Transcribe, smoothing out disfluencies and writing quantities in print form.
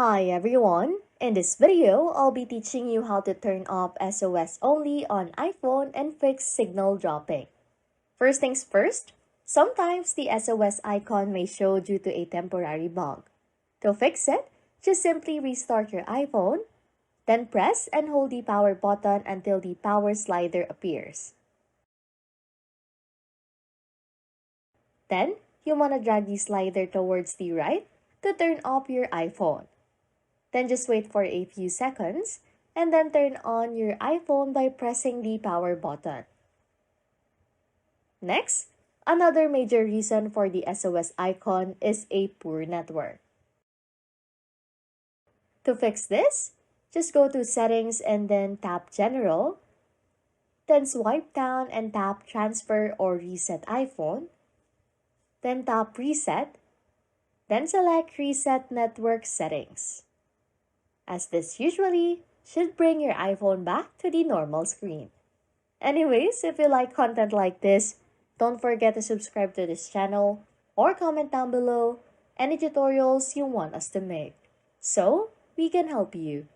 Hi everyone! In this video, I'll be teaching you how to turn off SOS only on iPhone and fix signal dropping. First things first, sometimes the SOS icon may show due to a temporary bug. To fix it, just simply restart your iPhone, then press and hold the power button until the power slider appears. Then, you want to drag the slider towards the right to turn off your iPhone. Then just wait for a few seconds and then turn on your iPhone by pressing the power button. Next, another major reason for the SOS icon is a poor network. To fix this, just go to Settings and then tap General, then swipe down and tap Transfer or Reset iPhone, then tap Reset, then select Reset Network Settings, as this usually should bring your iPhone back to the normal screen. Anyways, if you like content like this, don't forget to subscribe to this channel or comment down below any tutorials you want us to make, so we can help you.